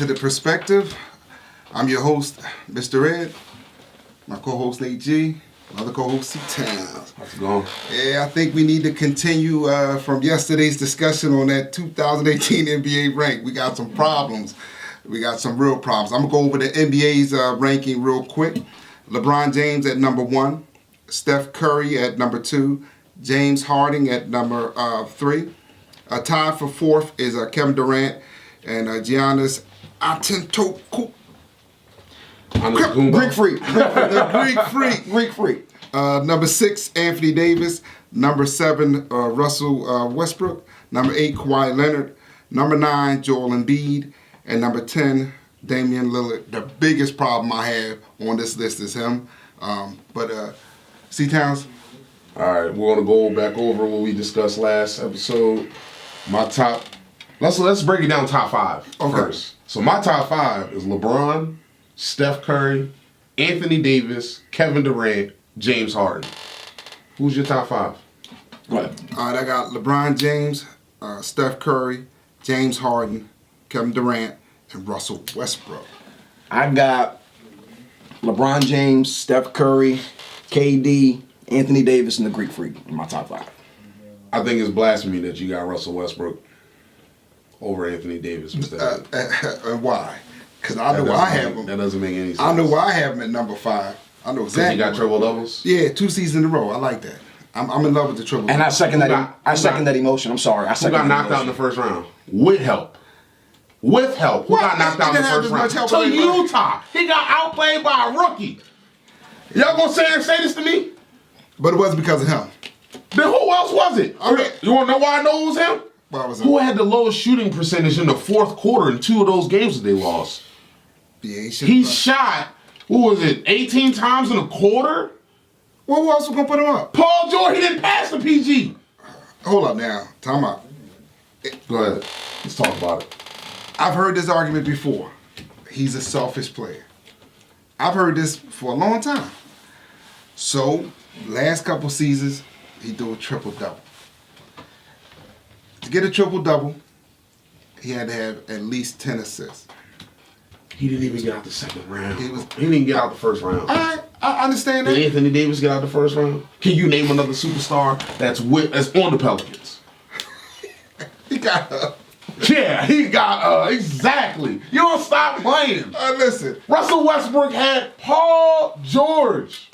to The Perspective. I'm your host, Mr. Ed. My co-host, AG. My other co-host, C-Towns. How's it going? Yeah, I think we need to continue from yesterday's discussion on that 2018 NBA rank. We got some problems. We got some real problems. I'm going to go over the NBA's ranking real quick. LeBron James at number 1. Steph Curry at number 2. James Harden at number 3. Tied for 4th is Kevin Durant and Giannis Antetokounmpo. Greek freak. The Greek freak. Number 6, Anthony Davis. Number 7, Russell Westbrook. Number 8, Kawhi Leonard. Number 9, Joel Embiid. And number 10, Damian Lillard. The biggest problem I have on this list is him. C-Towns? All right, we're gonna go back over what we discussed last episode. My top. Let's break it down top 5 first. So my top 5 is LeBron, Steph Curry, Anthony Davis, Kevin Durant, James Harden. Who's your top 5? Go ahead. All right, I got LeBron James, Steph Curry, James Harden, Kevin Durant, and Russell Westbrook. I got LeBron James, Steph Curry, KD, Anthony Davis, and the Greek freak in my top 5. I think it's blasphemy that you got Russell Westbrook over Anthony Davis instead. And why? Because I know I have him. That doesn't make any sense. I know why I have him at number 5. I know exactly. He got triple doubles? Yeah, 2 seasons in a row. I like that. I'm in love with the triple. And I second that emotion. I'm sorry. Who got knocked out in the first round? With help. With help. Who got knocked out in the first round? To Utah. He got outplayed by a rookie. Y'all gonna say this to me? But it wasn't because of him. Then who else was it? You wanna know why I know it was him? Why was it? Who had the lowest shooting percentage in the 4th quarter in 2 of those games that they lost? Yeah, he shot, what was it, 18 times in a quarter? Well, who else was gonna put him up? Paul George, he didn't pass the PG. Hold up now. Time out. Go ahead. Let's talk about it. I've heard this argument before. He's a selfish player. I've heard this for a long time. So, last couple seasons, he threw a triple-double. To get a triple-double, he had to have at least 10 assists. He didn't even get out the second round. He didn't even get out the first round. I understand that. Did Anthony Davis get out the first round? Can you name another superstar that's on the Pelicans? He got Yeah, he got exactly. You don't stop playing. Listen. Russell Westbrook had Paul George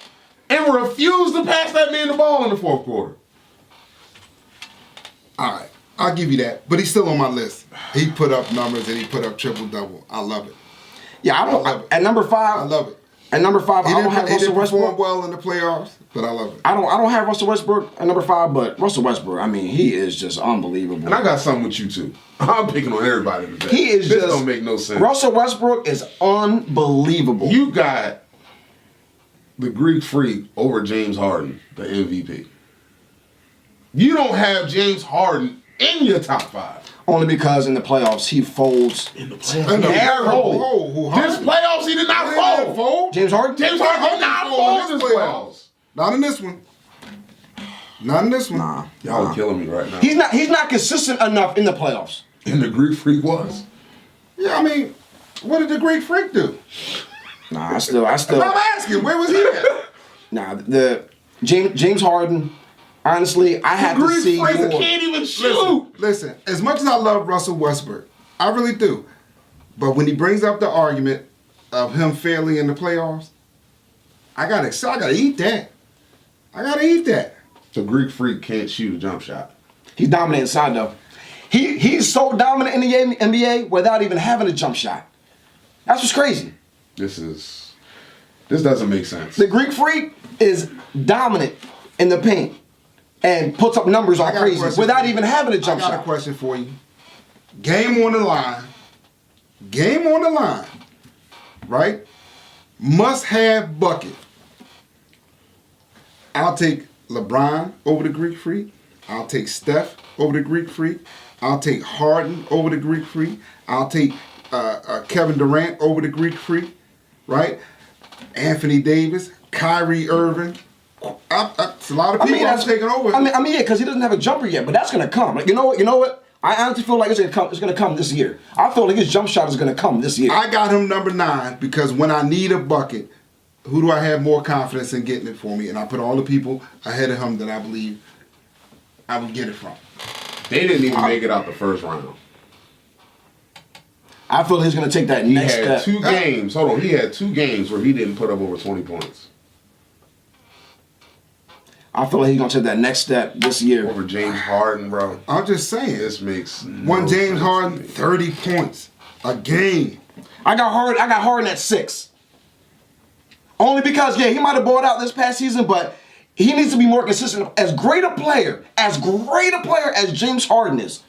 and refused to pass that man the ball in the 4th quarter. All right, I'll give you that. But he's still on my list. He put up numbers and he put up triple-double. I love it. Yeah, I love it. At number 5, I love it. At number 5, I don't have Russell Westbrook. He didn't perform well in the playoffs, but I love it. I don't have Russell Westbrook at number 5, but Russell Westbrook, I mean, he is just unbelievable. And I got something with you too. I'm picking on everybody today. This don't make no sense. Russell Westbrook is unbelievable. You got the Greek freak over James Harden, the MVP. You don't have James Harden in your top 5. Only because in the playoffs he folds. In the playoffs. This playoffs he did not fold. James Harden? James Harden did not fold this playoffs. Not in this one. Not in this one. Nah. Y'all are killing me right now. He's not consistent enough in the playoffs. And the Greek freak was? Yeah, I mean, what did the Greek freak do? Nah, I still. I'm asking, where was he at? Nah, the James Harden. Honestly, I have to see more. Can't even shoot. Listen, as much as I love Russell Westbrook, I really do. But when he brings up the argument of him failing in the playoffs, I gotta eat that. I gotta eat that. The Greek freak can't shoot a jump shot. He's dominant inside though. He's so dominant in the NBA without even having a jump shot. That's what's crazy. This doesn't make sense. The Greek freak is dominant in the paint and puts up numbers on crazy without even having a jump shot. I got a question for you. Game on the line. Game on the line. Right? Must have bucket. I'll take LeBron over the Greek freak. I'll take Steph over the Greek freak. I'll take Harden over the Greek freak. I'll take Kevin Durant over the Greek freak. Right? Anthony Davis, Kyrie Irving. It's a lot of people I'm taking over. Yeah, because he doesn't have a jumper yet, but that's gonna come. Like, you know what? I honestly feel like it's gonna come this year. I feel like his jump shot is gonna come this year. I got him number 9 because when I need a bucket, who do I have more confidence in getting it for me? And I put all the people ahead of him that I believe I would get it from. They didn't even make it out the first round. I feel he's gonna take that He next had step. 2 games. Hold on. He had 2 games where he didn't put up over 20 points. I feel like he's gonna take that next step this year. Over James Harden, bro. I'm just saying. This makes One no James sense Harden, to me. 30 points a game. I got Harden at 6. Only because he might have balled out this past season, but he needs to be more consistent. As great a player as James Harden is,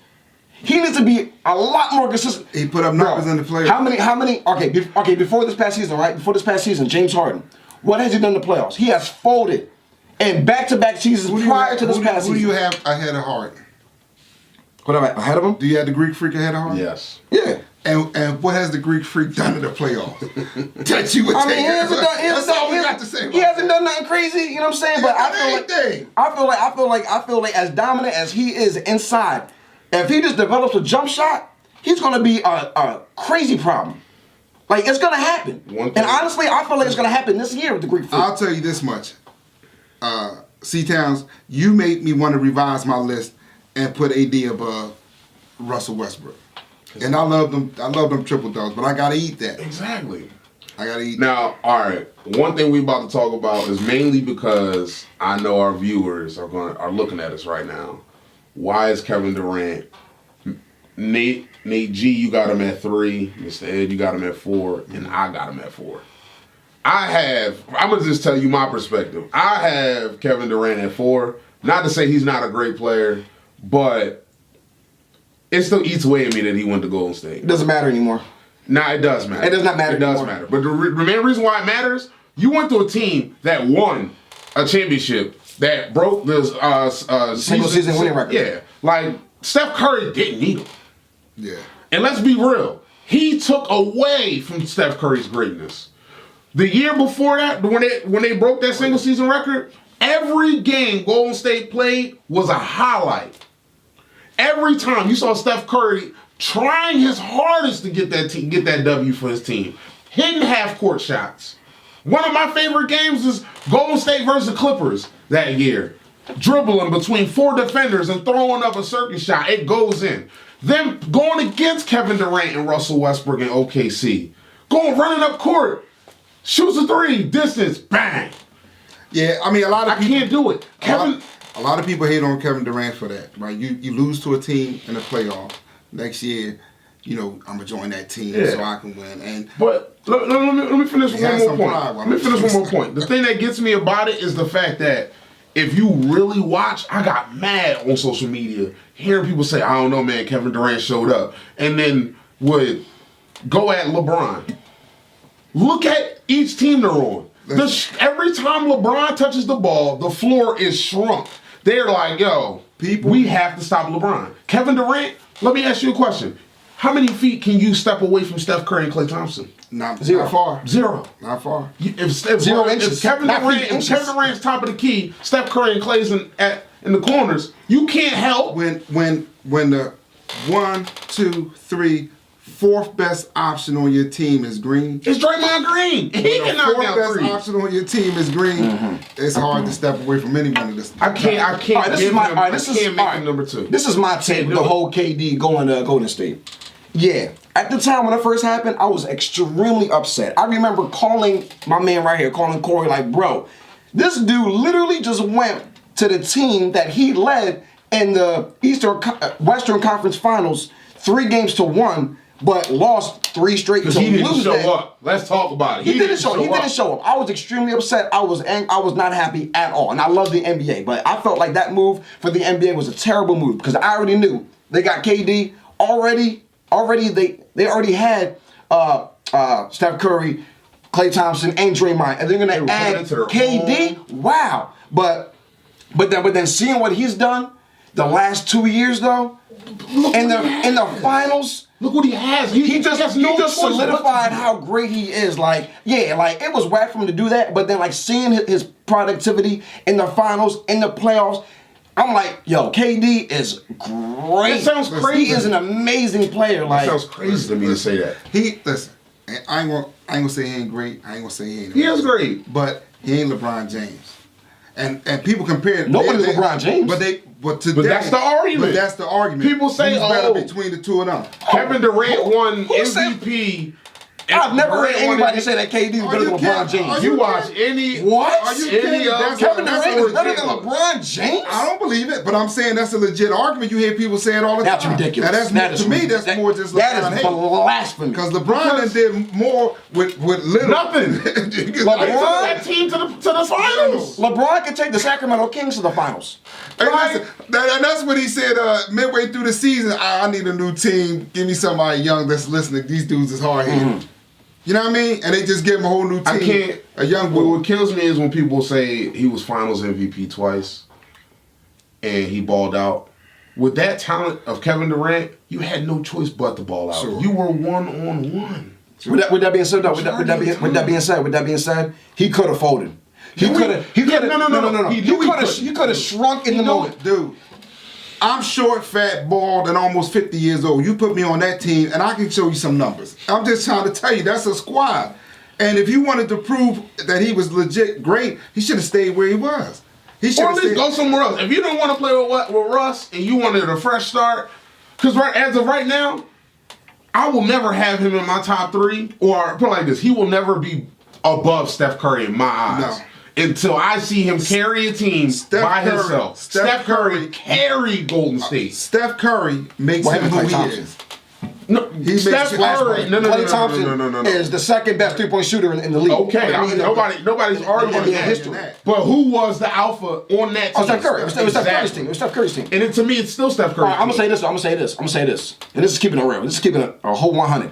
he needs to be a lot more consistent. He put up numbers in the playoffs. How many? Okay, before this past season, right? Before this past season, James Harden, what has he done in the playoffs? He has folded in back-to-back seasons prior to this past season. Who do you have ahead of Harden? What am I ahead of him? Do you have the Greek Freak ahead of Harden? Yes. Yeah. And what has the Greek Freak done in the playoffs? That you would I mean, take. That's all we got to say about He hasn't done nothing crazy, you know what I'm saying? But I feel like as dominant as he is inside, if he just develops a jump shot, he's gonna be a crazy problem. Like, it's gonna happen. And honestly, I feel like it's gonna happen this year with the Greek Freak. I'll tell you this much. C-Towns, you made me want to revise my list and put AD above Russell Westbrook. And I love them triple doubles, but I gotta eat that. Exactly. I gotta eat Now, all right. One thing we about to talk about is mainly because I know our viewers are looking at us right now. Why is Kevin Durant? Nate G, you got him at 3. Mr. Ed, you got him at 4, and I got him at 4. I'm gonna just tell you my perspective. I have Kevin Durant at 4. Not to say he's not a great player, but it still eats away at me that he went to Golden State. It doesn't matter anymore. Nah, it does matter. It does not matter It does anymore. matter. But the main reason why it matters, you went to a team that won a championship that broke the Single season winning record. Yeah. Like, Steph Curry didn't need him. Yeah. And let's be real. He took away from Steph Curry's greatness. The year before that, when they broke that single season record, every game Golden State played was a highlight. Every time you saw Steph Curry trying his hardest to get that W for his team, hitting half-court shots. One of my favorite games is Golden State versus the Clippers that year. Dribbling between 4 defenders and throwing up a circuit shot. It goes in. Then going against Kevin Durant and Russell Westbrook in OKC. Running up court. Shoots a 3, distance, bang. Yeah, I mean, I can't do it. A lot of people hate on Kevin Durant for that, right? You lose to a team in the playoff. Next year, I'm going to join that team so I can win. But let me finish one more point. Let me finish one more point. The thing that gets me about it is the fact that if you really watch, I got mad on social media hearing people say, I don't know, man, Kevin Durant showed up. And then would go at LeBron. Look at each team they're on. Every time LeBron touches the ball, the floor is shrunk. They're like, yo, we have to stop LeBron. Kevin Durant, let me ask you a question. How many feet can you step away from Steph Curry and Klay Thompson? Not far. 0. Not far. If Kevin Durant's top of the key, Steph Curry and Klay's in the corners, you can't help. When the 1, 2, 3, 4th best option on your team is Green. It's Draymond Green. He can knock down 3. 4th best option on your team is Green. It's hard to step away from anyone of this. I can't make him number 2. This is my take with the whole KD going to Golden State. Yeah. At the time when it first happened, I was extremely upset. I remember calling my man right here, calling Corey, like, bro, this dude literally just went to the team that he led in the Western Conference Finals 3-1, but lost 3 straight to lose. He didn't show up. Let's talk about it. He didn't show up. I was extremely upset. I was not happy at all. And I love the NBA, but I felt like that move for the NBA was a terrible move because I already knew they got KD already. They already had Steph Curry, Klay Thompson, and Draymond, and they're gonna add KD. Wow, but then seeing what he's done the last 2 years though, in the finals. Look what he has. He just solidified how great he is. Like it was whack for him to do that, but then like seeing his productivity in the finals, in the playoffs, I'm like, yo, KD is great. That sounds crazy. He is an amazing player. Like, That sounds crazy to me to say that. Listen. I ain't gonna say he ain't great. I ain't gonna say he ain't. He is great, but he ain't LeBron James. And people compare. Nobody's LeBron James. But today, but that's the argument. But that's the argument. People say, who's better between the two of them. Kevin Durant won who said- MVP. I've never heard Durant won anybody say that KD is better than LeBron James. You watch any What? Are you any kidding? Kevin Durant is better than ridiculous. LeBron James? I don't believe it, but I'm saying that's a legit argument. You hear people say it all the That's time. ridiculous. Now to me, that's more just LeBron That is hate. blasphemy. Because LeBron done did more with little. Nothing. LeBron- That team to the finals. LeBron can take the Sacramento Kings to the finals. Hey, listen, that's what he said midway through the season. I need a new team. Give me somebody young that's listening. These dudes is hard-headed. You know what I mean? And they just give him a whole new team. I can't. A young boy. What kills me is when people say he was Finals MVP twice, and he balled out. With that talent of Kevin Durant, you had no choice but to ball out. Sure. You were 1-on-1. With that being said, though, with that being said, he could have folded. He could have. No. He could have shrunk in the moment. Dude, I'm short, fat, bald, and almost 50 years old. You put me on that team, and I can show you some numbers. I'm just trying to tell you, that's a squad. And if you wanted to prove that he was legit great, he should have stayed where he was. He should Or have at least stayed. go somewhere else. If you don't want to play with Russ and you wanted a fresh start, because as of right now, I will never have him in my top 3. Or put it like this, he will never be above Steph Curry in my eyes. No. Until I see him carry a team by himself. Steph Curry carried Golden State. Steph Curry makes him who he is. No, Steph Curry. Klay Thompson is the second best 3-point shooter in the league. Okay, nobody's arguing in history. that. But who was the alpha on that team? Oh, Steph Curry. It was Steph Curry's team. It was Steph Curry's team. And to me, it's still Steph Curry. All right, I'm gonna say this. And this is keeping it real. This is keeping it a whole 100.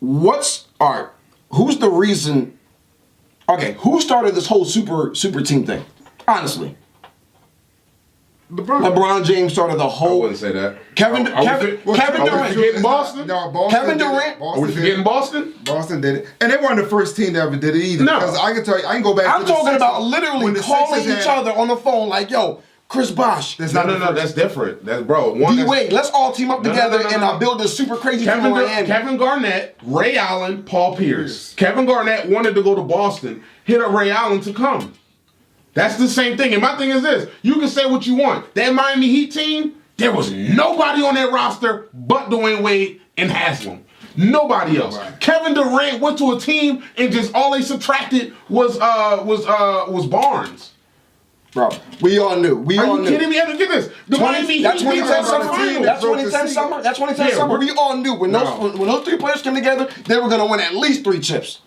Who's the reason? Okay, who started this whole super team thing? Honestly, LeBron James started the I whole. wouldn't say that. Kevin Are we Durant. forgetting Boston? No, Boston. Kevin did it. Durant? Boston Are we did forgetting it. Boston? Boston did it, and they weren't the first team that ever did it either. No. Because I can tell you, I can go back. I'm to the talking Sixers. about When literally the calling Sixers each had- other on the phone like, "Yo, Chris Bosh, That's No, not the first. that's different. That's bro. D Wade, let's all team up No, together no. and build this super crazy team in Miami." Kevin Garnett, Ray Allen, Paul Pierce. Kevin Garnett wanted to go to Boston, hit up Ray Allen to come. That's the same thing. And my thing is this: you can say what you want. That Miami Heat team, there was nobody on that roster but Dwayne Wade and Haslam. Nobody else. Right. Kevin Durant went to a team and just all they subtracted was Barnes. Bro, we all knew. Are you kidding me? Look at this. The Miami Heat That beat 2010 the summer. finals. That broke the 2010 season. summer. That 2010 Yeah, summer. we're- We all knew when those 3 players came together, they were gonna win at least 3 chips.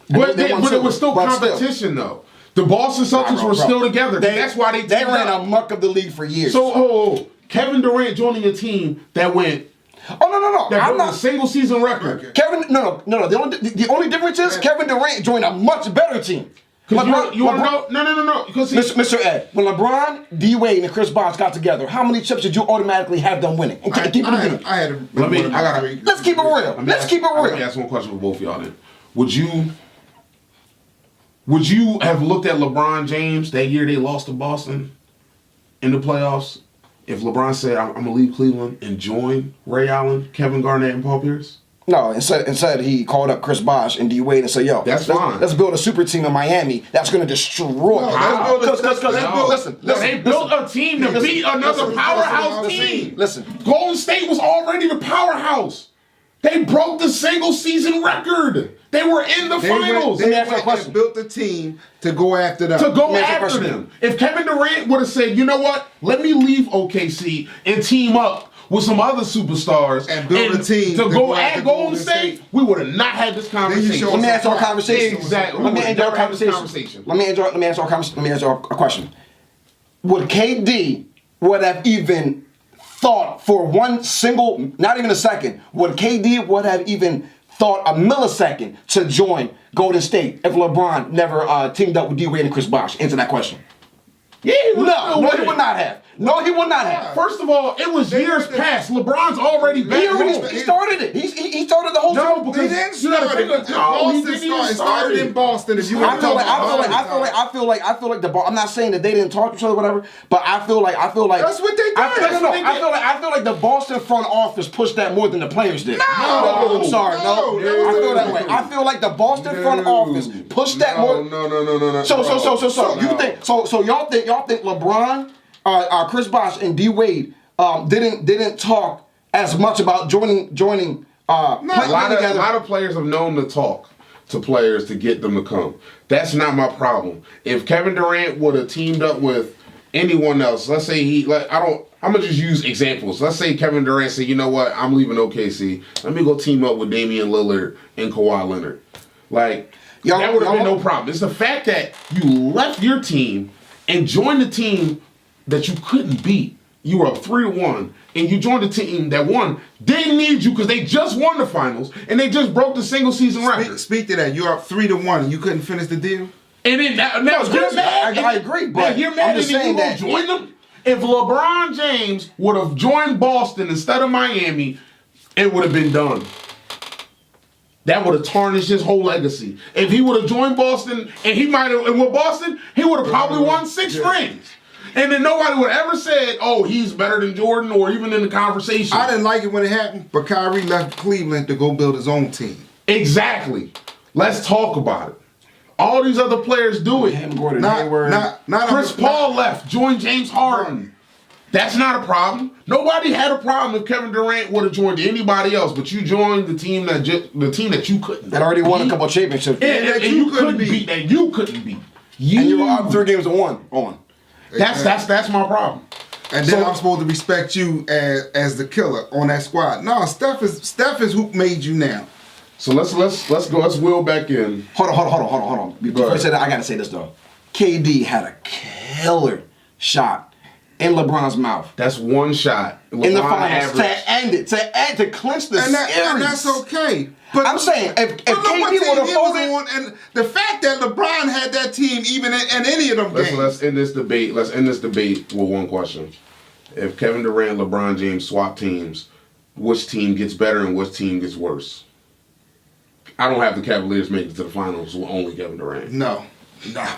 But They won it was still but competition though. The Boston Celtics were still together. That's why they ran up. amok of the league for years. So, Kevin Durant joining a team that went no. that I'm broke a not. single season record. Kevin, no. The only difference is Kevin Durant joined a much better team. You want to know? No. Because Mr. Ed, when LeBron, D Wade, and Chris Bosh got together, how many chips did you automatically have them winning? And keep it even. I had a. Let's keep it real. Let's keep it Let me real. ask one question for both of y'all then. Would you have looked at LeBron James that year they lost to Boston in the playoffs if LeBron said, I'm going to leave Cleveland and join Ray Allen, Kevin Garnett, and Paul Pierce? No, instead he called up Chris Bosh and D Wade and said, "Yo, fine. Let's build a super team in Miami that's going to destroy." They built a team to beat another powerhouse team. Listen, Golden State was already the powerhouse. They broke the single season record. They were in the finals. Let me ask you a question. Built the team to go after them. To go Let me ask you a after question. them. If Kevin Durant would have said, you know what, let me leave OKC and team up with some other superstars And build a team to to go go at after Golden Golden State, State. we would have not had this conversation. show let me ask you a conversation. Exactly. Let me We would end our never have this conversation. Let me answer a question. Would KD would have even thought for one single, not even a second, would KD would have even thought a millisecond to join Golden State if LeBron never teamed up with D Wade and Chris Bosh? Answer that question. Yeah, he would No, he would not have. No, he would not have. First of all, it was years past. LeBron's already back home. He started it. He started the whole No, thing. He just didn't you gotta start think it. of Boston It started in Boston. If you want I to feel talk like about I feel like the I'm not saying that they didn't talk to each other, or whatever. But I feel like That's what they did. I feel like the Boston front office pushed that more than the players did. No. I'm sorry, no. I feel that way. I feel like the Boston front office pushed that more. No. So you think y'all think LeBron, Chris Bosh and D Wade didn't talk as much about joining A lot of players have known to talk to players to get them to come. That's not my problem. If Kevin Durant would have teamed up with anyone else, let's say I'm gonna just use examples. Let's say Kevin Durant said, you know what, I'm leaving OKC. Let me go team up with Damian Lillard and Kawhi Leonard. Like, that would have been no problem. It's the fact that you left your team and joined the team that you couldn't beat. You were up 3-1, and you joined a team that won. They needed you because they just won the finals, and they just broke the single season record. Speak to that. You're up 3-1, and you couldn't finish the deal. And then now you're mad. I agree, but you're mad I'm just that you saying won't that join them. If LeBron James would have joined Boston instead of Miami, it would have been done. That would have tarnished his whole legacy. If he would have joined Boston, and he might have, and with Boston, he would have probably won 6 rings. And then nobody would ever said, oh, he's better than Jordan, or even in the conversation. I didn't like it when it happened, but Kyrie left Cleveland to go build his own team. Exactly. Let's talk about it. All these other players do it. Chris Paul left, joined James Harden. That's not a problem. Nobody had a problem if Kevin Durant would have joined anybody else, but you joined the team that you couldn't. That already won a couple of championships. And you couldn't beat. That you couldn't beat. And you were up 3 games to 1 on. That's my problem. And then I'm supposed to respect you as the killer on that squad. No, Steph is who made you now. So let's go. Let's wheel back in. Hold on. Before I say that, I gotta say this though. KD had a killer shot in LeBron's mouth. That's one shot in the finals to end it, to clinch the series. And that's okay. But I'm saying if KD would have folded, and the fact that LeBron had that team even in any of them games. Let's end this debate. Let's end this debate with one question: if Kevin Durant, LeBron James swap teams, which team gets better and which team gets worse? I don't have the Cavaliers make it to the finals with only Kevin Durant. No.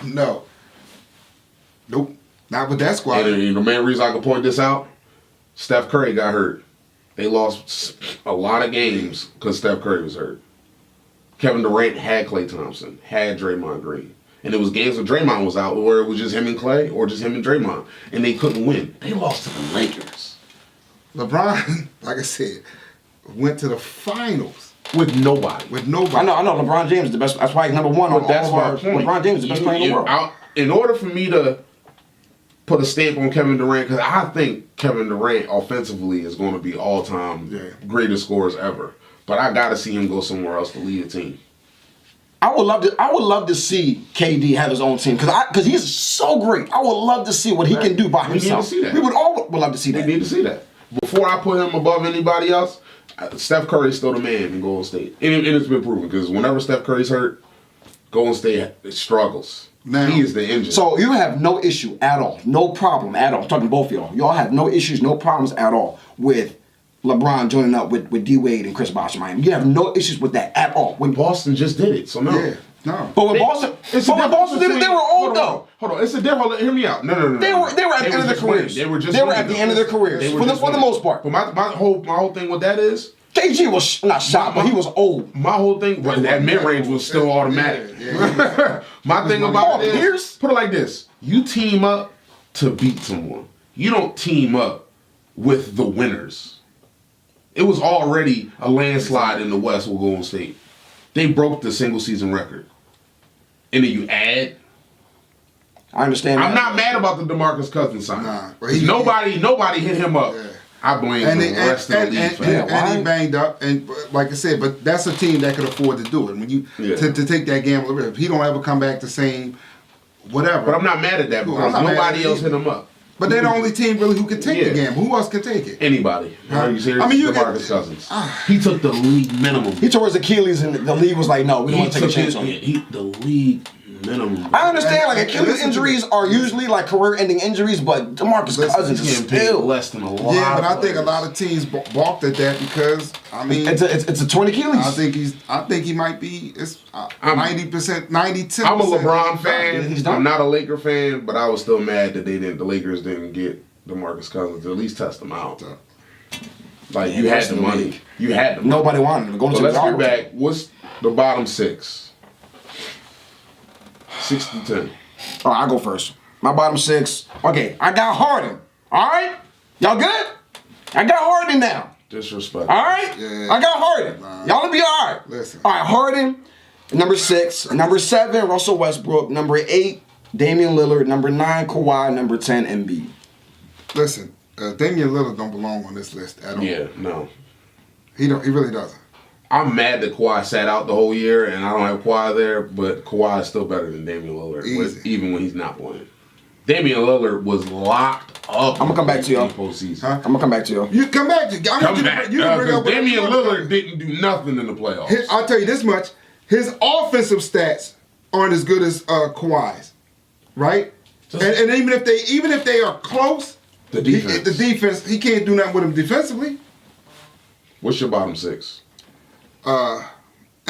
Nope. Not with that squad. And the main reason I can point this out, Steph Curry got hurt. They lost a lot of games because Steph Curry was hurt. Kevin Durant had Klay Thompson, had Draymond Green. And it was games where Draymond was out where it was just him and Klay or just him and Draymond. And they couldn't win. They lost to the Lakers. LeBron, like I said, went to the finals. With nobody. I know LeBron James is the best. That's why he's number 1 on that's all my of point. LeBron James is the best player in the world. In order for me to put a stamp on Kevin Durant, because I think Kevin Durant offensively is going to be all-time greatest scorers ever. But I got to see him go somewhere else to lead a team. I would love to see KD have his own team because he's so great. I would love to see what he can do by himself. We need to see that. We would all love to see that. We need to see that. Before I put him above anybody else, Steph Curry's still the man in Golden State. And it's been proven because whenever Steph Curry's hurt, Golden State struggles. Now, he is the engine. So you have no issue at all, no problem at all. I'm talking to both of y'all. Y'all have no issues, no problems at all with LeBron joining up with D Wade and Chris Bosh in Miami. You have no issues with that at all. When Boston just did it, so no. Yeah, no. But when Boston did it, they were old though. Hold on, it's a difference. Hear me out. No. They were at the end of their careers. They were at the end of their careers for the most part. But my whole thing with that is, KG was not shot, but he was old. My whole thing, that mid-range was still automatic. My thing about it is, put it like this. You team up to beat someone. You don't team up with the winners. It was already a landslide in the West with Golden State. They broke the single-season record. And then you add. I understand I'm not mad about the DeMarcus Cousins sign. Nah, nobody hit him up. Yeah. I blame the rest of the league for that. And he banged up, and like I said, but that's a team that could afford to do it. When you to take that gamble, if he don't ever come back the same, whatever. But I'm not mad at that because nobody else hit him up. But they're the only team really who can take the gamble. Who else can take it? Anybody. Are you serious? DeMarcus Cousins. He took the league minimum. He tore his Achilles, and the league was like, "No, we don't want to take a chance on him." The league minimum. I understand, like And Achilles listen to injuries me. are usually like career-ending injuries, but DeMarcus Cousins He's is getting paid still. less than a lot. Yeah, but I of think a players. lot of teams balked at that because I mean, It's a 20 Achilles. I think he might be. It's 90%, 92%. I'm a LeBron fan. He's done. I'm not a Laker fan, but I was still mad that the Lakers didn't get DeMarcus Cousins to at least test him out. Like, Yeah, you had that's the the money. league. You had the money. Nobody wanted him to go So to let's the get back. What's the bottom six? 6-10. All right, I'll go first. My bottom six. Okay, I got Harden. All right? Y'all good? I got Harden now. Disrespect. All right? Yeah. I got Harden. Y'all will be all right. Listen. All right, Harden. Number 6. Number 7, Russell Westbrook. Number 8, Damian Lillard. Number 9, Kawhi. Number 10, Embiid. Listen, Damian Lillard don't belong on this list at all. Yeah, no. He don't. He really doesn't. I'm mad that Kawhi sat out the whole year, and I don't have Kawhi there, but Kawhi is still better than Damian Lillard, Easy. even when he's not playing. Damian Lillard was locked up. I'ma come back to y'all. in postseason. Huh? I'm going to come back to you. You come back. I want Come you back. to, you can bring up Because whatever you Damian want to Lillard didn't do nothing in the playoffs. I'll tell you this much: his offensive stats aren't as good as Kawhi's, right? And even if they are close, The defense. he can't do nothing with them defensively. What's your bottom six? And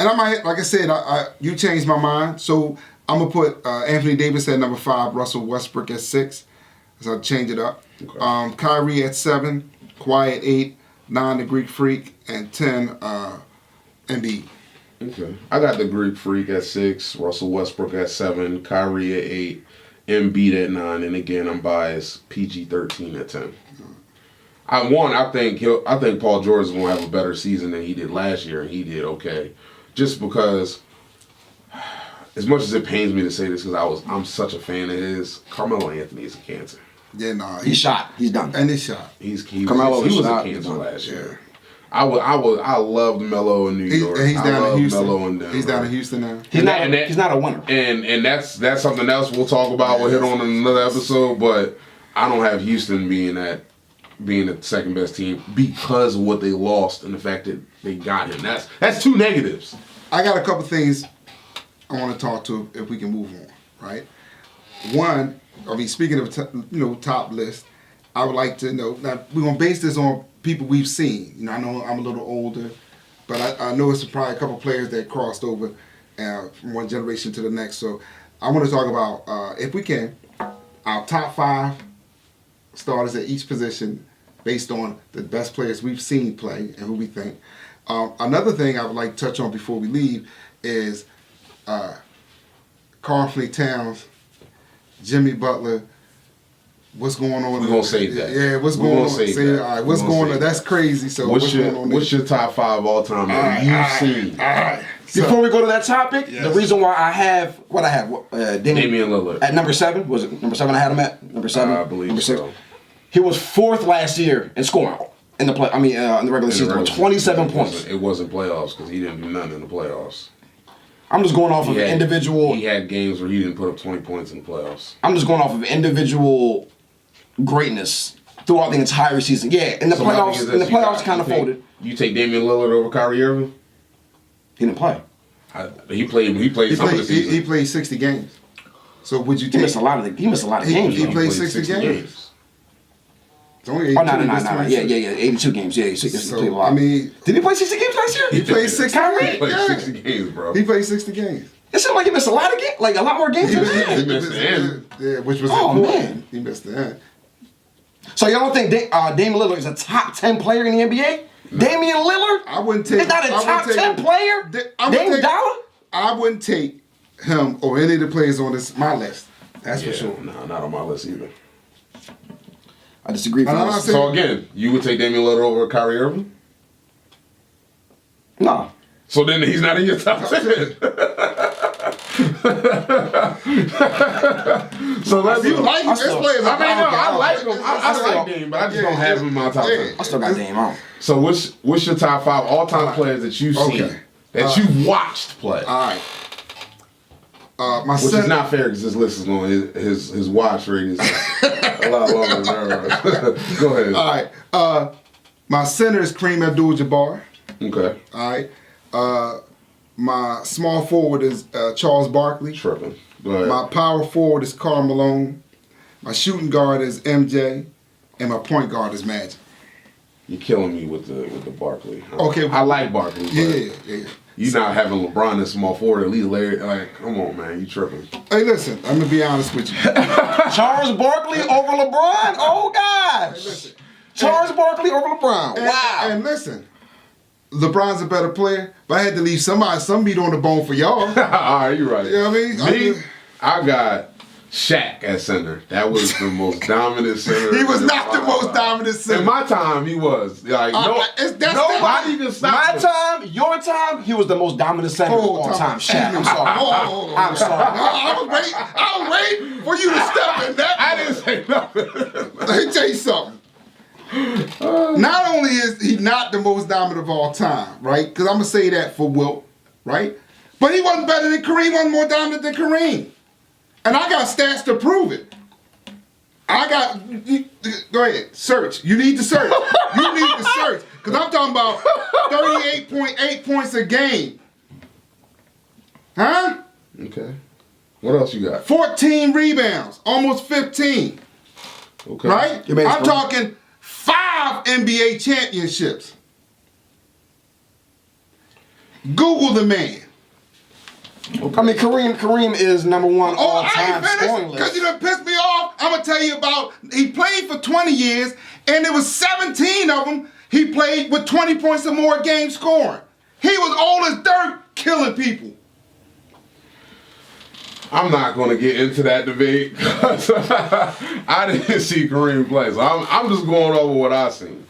I might, like I said, you changed my mind, so I'm gonna put Anthony Davis at number 5, Russell Westbrook at 6. So I'll change it up. Okay. Kyrie at 7, Kawhi at 8, 9 the Greek Freak, and 10 Embiid. Okay. I got the Greek Freak at 6, Russell Westbrook at 7, Kyrie at 8, Embiid at 9, and again I'm biased, PG-13 at 10. I think Paul George is gonna have a better season than he did last year, and he did okay. Just because, as much as it pains me to say this, because I'm such a fan of his, Carmelo Anthony is a cancer. Yeah, nah, He's shot. He's done. and his shot. He Carmelo was is a not- cancer last yeah. year. I loved Melo in New York. He's I down in loved Houston. Melo in Denver. He's down in Houston now. He's not a winner. And that's something else we'll talk about. We'll hit on in another episode. But I don't have Houston being the second best team because of what they lost and the fact that they got him. That's two negatives. I got a couple things I want to talk to if we can move on, right? One, I mean, speaking of top list, I would like to know. Now we're gonna base this on people we've seen. I know I'm a little older, but I know it's probably a couple players that crossed over from one generation to the next. So I want to talk about, if we can, our top 5 starters at each position based on the best players we've seen play and who we think. Another thing I would like to touch on before we leave is Karl Anthony Towns, Jimmy Butler. What's going on? We're gonna save that. Yeah, what's We're going gonna on? save Say, that. all right, We're what's gonna going save on? That's that. crazy. So what's going on? What's your top 5 all time that you've seen? All right. Before we go to that topic, Yes. the reason why I have Damian Lillard. at number 7, was it number 7 I had him at? Number 7? I believe number 6. so. He was 4th last year in scoring in the in the regular season with 27 points. It wasn't playoffs because he didn't do nothing in the playoffs. I'm just going off of individual. He had games where he didn't put up 20 points in the playoffs. I'm just going off of individual greatness throughout the entire season. Yeah, in the So my playoffs, thing is in the this, you playoffs, got- kind of you take- folded. You take Damian Lillard over Kyrie Irving? He didn't play. He played He some of the played. season. He played 60 games. So would you He take? missed a lot of games. he though. played 60 games. It's only 82. Oh no! That's Yeah, 22. 82 games. Yeah, he played a So lot. I mean, Did he play 60 games last year? he played 60. Kyrie? He played Yeah. 60 games, bro. He played 60 games. It seemed like he missed a lot of games, like a lot more games. He than missed, that. He missed the end. Yeah, which was Oh, important. man. He missed the end. So y'all don't think Damian Lillard is a top 10 player in the NBA? Damian Lillard? I wouldn't take. He's not a I wouldn't top take- 10 player? I would Dame take- Dollar? I wouldn't take him or any of the players on my list. That's for sure. No, not on my list either. I disagree. I'm not fellas. saying- So again, you would take Damian Lillard over Kyrie Irving? No. So then he's not in your top 10. So let's You like him? This still- player's. I mean, no, I like him. I still- like Dame, but I just don't have him in my top 10. I still got Dame on. So what's your top 5 all-time players that you've seen, Okay. that you've watched play? All right. My Which son. is not fair because this list is going, his watch rate is a lot longer than ours. Go ahead. All right. My center is Kareem Abdul-Jabbar. Okay. All right. My small forward is Charles Barkley. Tripping. Go ahead. My power forward is Karl Malone. My shooting guard is MJ. And my point guard is Magic. You're killing me with the Barkley. Okay. I like Barkley. But Yeah. You not having LeBron in small forward, at least Larry. Like, come on, man. You tripping. Hey, listen. I'm going to be honest with you. Charles Barkley over LeBron? Oh, gosh. Hey, listen. Charles Barkley over LeBron. Wow. And listen. LeBron's a better player, but I had to leave some meat on the bone for y'all. All right, you're right. You know what I mean? I got Shaq at center. That was the most dominant center. He was not the most dominant center. In my time, he was. Like, nobody can stop My him. time, your time, he was the most dominant center of all time. Shaq, I'm sorry. I'm sorry. I was waiting for you to step in that. I didn't say nothing. Let me tell you something. Not only is he not the most dominant of all time, right? Because I'm going to say that for Wilt, right? But he wasn't better than Kareem, wasn't more dominant than Kareem. And I got stats to prove it. Go ahead, search. You need to search. You need to search. Because I'm talking about 38.8 points a game. Huh? Okay. What else you got? 14 rebounds, almost 15. Okay. Right? Your man's I'm fine. talking 5 NBA championships. Google the man. I mean, Kareem is number one Oh, all I time ain't scoring finished because list. you done pissed me off. I'm gonna tell you about. He played for 20 years, and there was 17 of them he played with 20 points or more a game scoring. He was old as dirt, killing people. I'm not going to get into that debate. I didn't see Kareem play, so I'm just going over what I seen.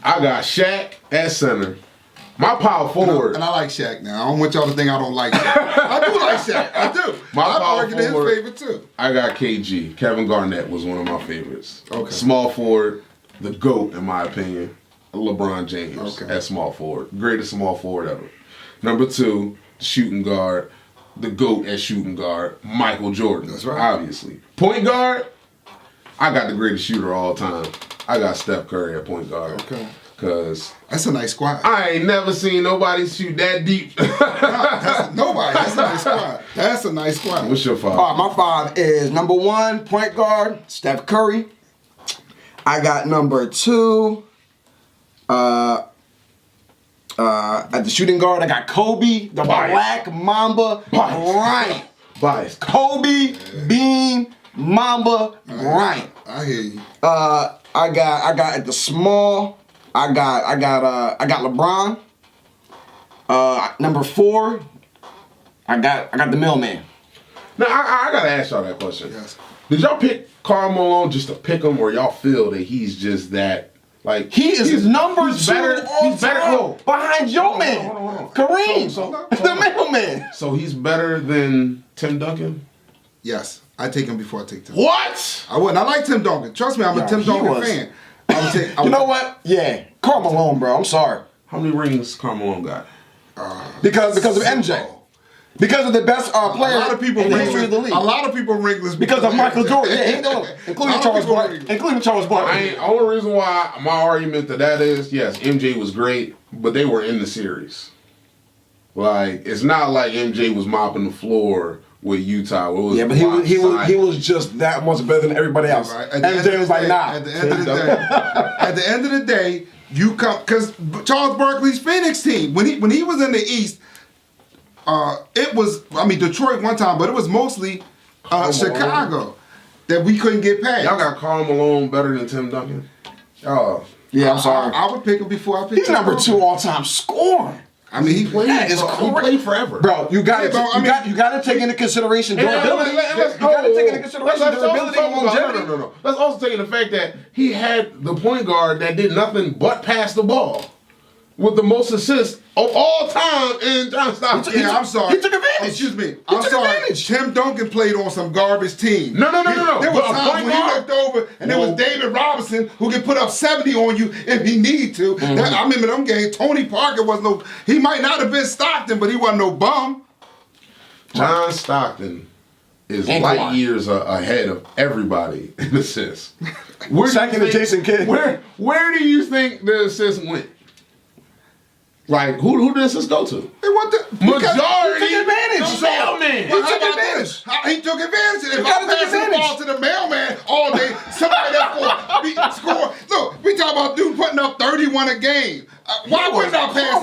I got Shaq at center. My power forward. And I like Shaq now. I don't want y'all to think I don't like Shaq. I do like Shaq. I do. My I'm power arguing in his forward. favor too. I got KG. Kevin Garnett was one of my favorites. Okay. Small forward, the GOAT in my opinion, LeBron James Okay. at small forward. Greatest small forward ever. Number 2, shooting guard, the GOAT at shooting guard, Michael Jordan. That's right. Obviously. Point guard, I got the greatest shooter of all time. I got Steph Curry at point guard. Okay. Because That's a nice squad. I ain't never seen nobody shoot that deep. Nobody. That's a nice squad. That's a nice squad. What's your five? All right, my 5 is number 1, point guard, Steph Curry. I got number 2, at the shooting guard, I got Kobe, the Black Mamba Bryant. Bias. Kobe Bean Mamba Bryant. I hear you. I got at the small, I got LeBron. Number 4, I got the mailman. Now, I gotta ask y'all that question. Yes. Did y'all pick Karl Malone just to pick him, or y'all feel that he's just that, like... He is number 2 better, all he's better, time oh, behind your man, hold on. Kareem, So- the mailman. So he's better than Tim Duncan? Yes. I take him before I take Tim. What? I wouldn't. I like Tim Duncan. Trust me, I'm a Yo, Tim he Duncan was- fan. I would take. You know what? Yeah, Karl Malone, bro. I'm sorry How many rings Karl Malone got? because of MJ, because of the best player A lot of people in the history of the league. A lot of people ringless Because of Michael Jordan, yeah, he know, including Charles Barkley. Only reason why my argument to that is, yes, MJ was great, but they were in the series. Like, it's not like MJ was mopping the floor with Utah. It was Yeah, but he was just that much better than everybody else. Right. At the end of MJ the was like, day- nah. At the end of the day, at the end of the day, you come because Charles Barkley's Phoenix team when he was in the East, it was Detroit one time, but it was mostly Chicago that we couldn't get past. Y'all got Karl Malone better than Tim Duncan? Oh, Yeah, I'm sorry. I would pick him before I pick. He's number 2 all time scoring. I mean, he played. That is he crazy. played forever. Bro, you got Yeah, bro, I mean- you got to take into consideration durability. Let's You got to take into consideration durability and longevity. No. Let's also take into the fact that he had the point guard that did nothing but pass the ball with the most assists of all time in John Stockton. Yeah, I'm sorry. He took advantage. Excuse me. He I'm took sorry. advantage. Tim Duncan played on some garbage team. No. There was But a times point when he guard- looked over and there was No. David Robinson who could put up 70 on you if he need to. I remember them games. Tony Parker was no. He might not have been Stockton, but he wasn't no bum. John Stockton is Ain't light lying. years ahead of everybody in assists. Where do you Second to think- Jason Kidd. Where do you think the assists went? Like, who did this go to? They want the Majority. He took advantage. The mailman. Well, took how about advantage. this? He took advantage. If gotta I take pass the advantage. ball to the mailman all day, somebody that's going to score. Look, we talk about dude putting up 31 a game. Why wouldn't I pass?